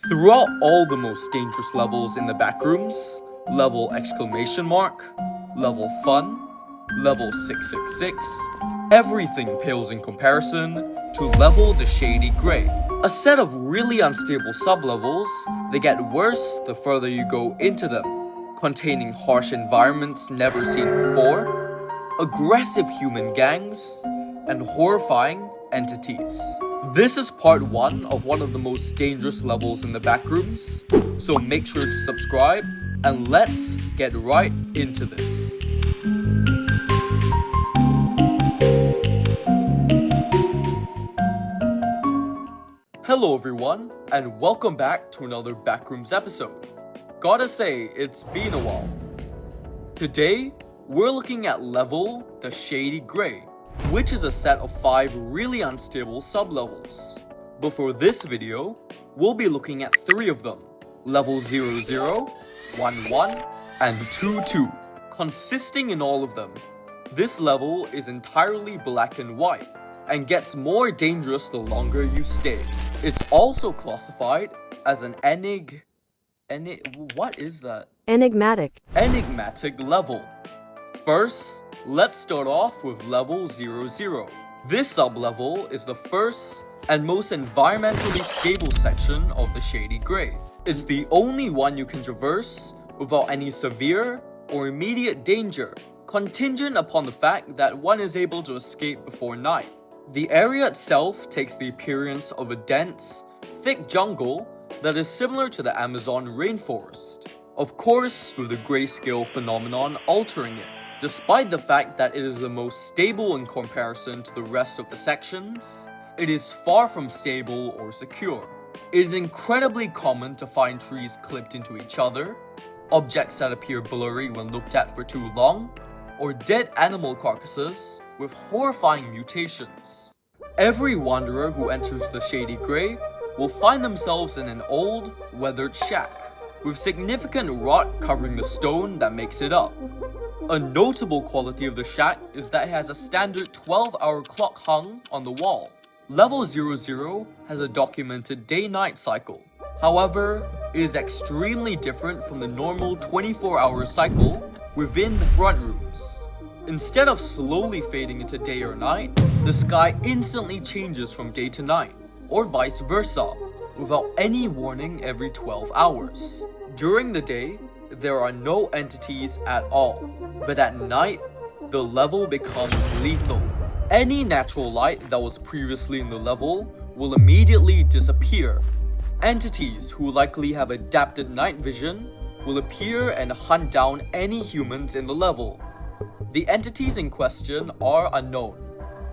Throughout all the most dangerous levels in the Backrooms, level exclamation mark, level fun, level 666, everything pales in comparison to level the Shady Grey. A set of really unstable sublevels that get worse the further you go into them, containing harsh environments never seen before, aggressive human gangs, and horrifying entities. This is part 1 of one of the most dangerous levels in the Backrooms, so make sure to subscribe and let's get right into this. Hello everyone, and welcome back to another Backrooms episode. Gotta say, it's been a while. Today, we're looking at level the Shady Grey, which is a set of 5 really unstable sublevels. But for this video, we'll be looking at 3 of them, level 00, 11, and 22, consisting in all of them. This level is entirely black and white, and gets more dangerous the longer you stay. It's also classified as an enigmatic level. First, let's start off with level 00. This sublevel is the first and most environmentally stable section of the Shady Grey. It's the only one you can traverse without any severe or immediate danger, contingent upon the fact that one is able to escape before night. The area itself takes the appearance of a dense, thick jungle that is similar to the Amazon rainforest, of course with the grayscale phenomenon altering it. Despite the fact that it is the most stable in comparison to the rest of the sections, it is far from stable or secure. It is incredibly common to find trees clipped into each other, objects that appear blurry when looked at for too long, or dead animal carcasses with horrifying mutations. Every wanderer who enters the Shady Grey will find themselves in an old, weathered shack, with significant rot covering the stone that makes it up. A notable quality of the shack is that it has a standard 12-hour clock hung on the wall. Level 00 has a documented day-night cycle. However, it is extremely different from the normal 24-hour cycle within the front rooms. Instead of slowly fading into day or night, the sky instantly changes from day to night, or vice versa, without any warning every 12 hours. During the day, there are no entities at all, but at night, the level becomes lethal. Any natural light that was previously in the level will immediately disappear. Entities who likely have adapted night vision will appear and hunt down any humans in the level. The entities in question are unknown,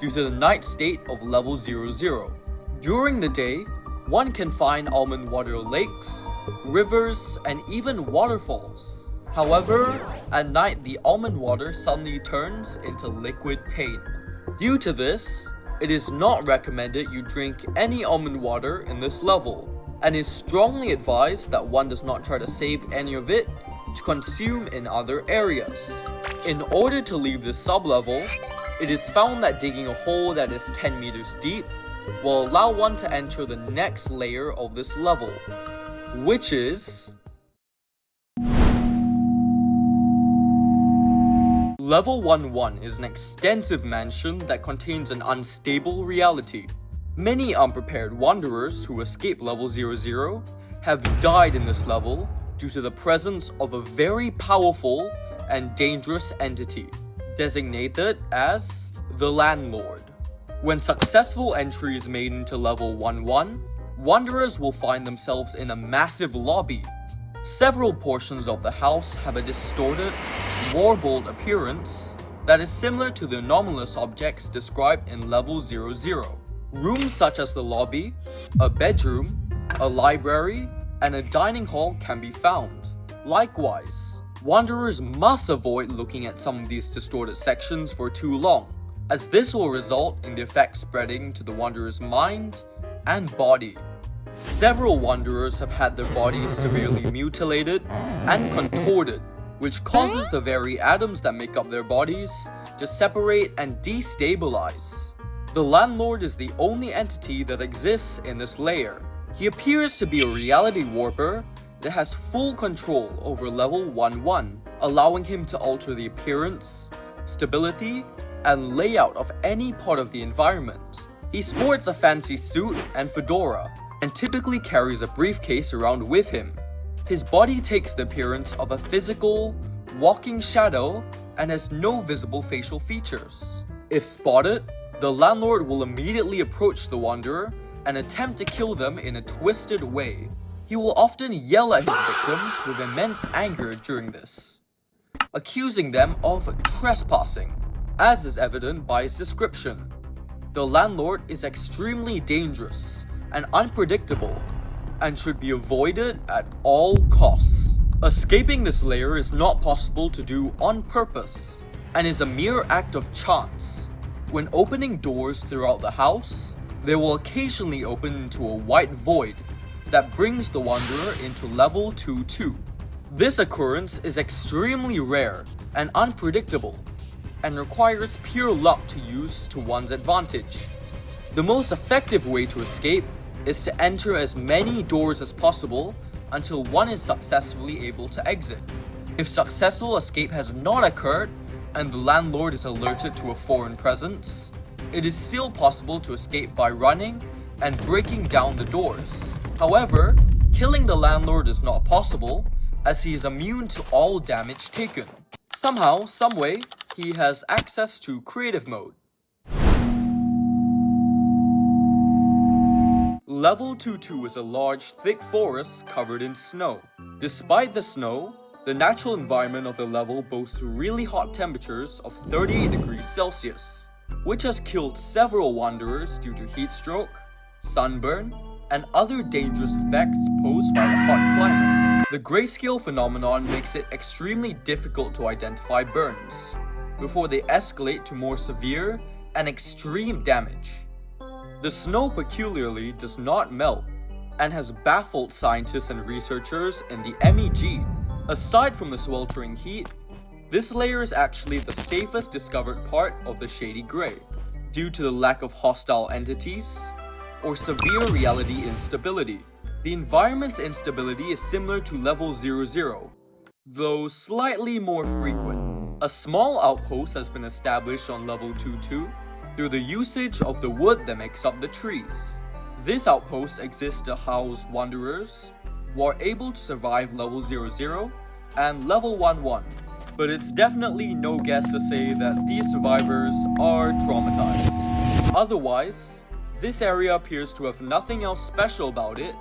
due to the night state of level 00. During the day, one can find almond water lakes, rivers, and even waterfalls. However, at night the almond water suddenly turns into liquid pain. Due to this, it is not recommended you drink any almond water in this level, and is strongly advised that one does not try to save any of it to consume in other areas. In order to leave this sublevel, it is found that digging a hole that is 10 meters deep will allow one to enter the next layer of this level, which is Level 11 is an extensive mansion that contains an unstable reality. Many unprepared wanderers who escape level 00 have died in this level due to the presence of a very powerful and dangerous entity, designated as the Landlord. When successful entry is made into level 11, wanderers will find themselves in a massive lobby. Several portions of the house have a distorted, warbled appearance that is similar to the anomalous objects described in level 00. Rooms such as the lobby, a bedroom, a library, and a dining hall can be found. Likewise, wanderers must avoid looking at some of these distorted sections for too long, as this will result in the effect spreading to the wanderer's mind and body. Several wanderers have had their bodies severely mutilated and contorted, which causes the very atoms that make up their bodies to separate and destabilize. The Landlord is the only entity that exists in this layer, He appears to be a reality warper that has full control over level 11, allowing him to alter the appearance, stability, and layout of any part of the environment. He sports a fancy suit and fedora, and typically carries a briefcase around with him. His body takes the appearance of a physical, walking shadow and has no visible facial features. If spotted, the landlord will immediately approach the wanderer and attempt to kill them in a twisted way. He will often yell at his victims with immense anger during this, accusing them of trespassing, as is evident by his description. The landlord is extremely dangerous and unpredictable and should be avoided at all costs. Escaping this lair is not possible to do on purpose and is a mere act of chance. When opening doors throughout the house, they will occasionally open into a white void that brings the wanderer into level 2-2. This occurrence is extremely rare and unpredictable and requires pure luck to use to one's advantage. The most effective way to escape is to enter as many doors as possible until one is successfully able to exit. If successful escape has not occurred and the landlord is alerted to a foreign presence, it is still possible to escape by running and breaking down the doors. However, killing the landlord is not possible as he is immune to all damage taken. Somehow, someway, he has access to creative mode. Level 2-2 is a large, thick forest covered in snow. Despite the snow, the natural environment of the level boasts really hot temperatures of 38 degrees Celsius, which has killed several wanderers due to heat stroke, sunburn, and other dangerous effects posed by the hot climate. The grayscale phenomenon makes it extremely difficult to identify burns before they escalate to more severe and extreme damage. The snow peculiarly does not melt and has baffled scientists and researchers in the MEG. Aside from the sweltering heat, this layer is actually the safest discovered part of the Shady Gray due to the lack of hostile entities or severe reality instability. The environment's instability is similar to level 00, though slightly more frequent. A small outpost has been established on level 2-2 through the usage of the wood that makes up the trees. This outpost exists to house wanderers who are able to survive level 00 and level 11, but it's definitely no guess to say that these survivors are traumatized. Otherwise, this area appears to have nothing else special about it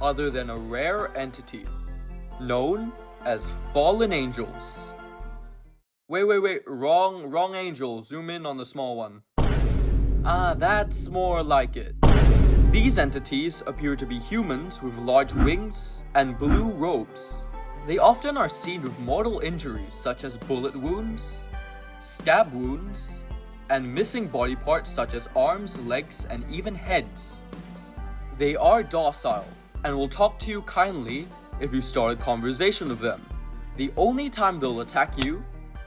other than a rare entity known as fallen angels. Wait, wrong angel, zoom in on the small one. That's more like it. These entities appear to be humans with large wings and blue robes. They often are seen with mortal injuries such as bullet wounds, stab wounds, and missing body parts such as arms, legs, and even heads. They are docile and will talk to you kindly if you start a conversation with them. The only time they'll attack you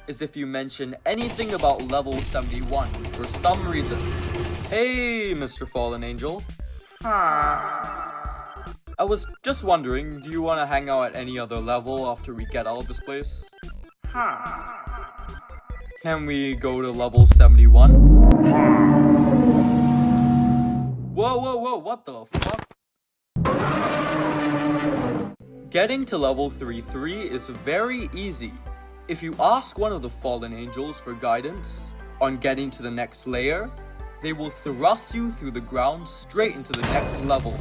is if you mention anything about level 71 for some reason. Hey, Mr. Fallen Angel. I was just wondering, do you want to hang out at any other level after we get out of this place? Can we go to level 71? Whoa, what the fuck? Getting to level 33 is very easy. If you ask one of the fallen angels for guidance on getting to the next layer, they will thrust you through the ground straight into the next level.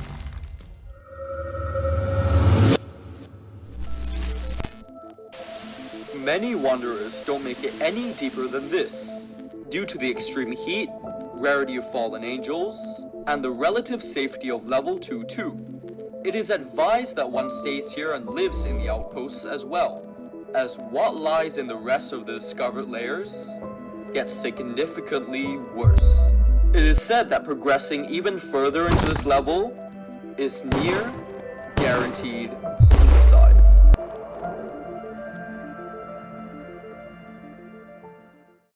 Many wanderers don't make it any deeper than this, due to the extreme heat, rarity of fallen angels, and the relative safety of level 2-2. It is advised that one stays here and lives in the outposts as well, as what lies in the rest of the discovered layers gets significantly worse. It is said that progressing even further into this level is near guaranteed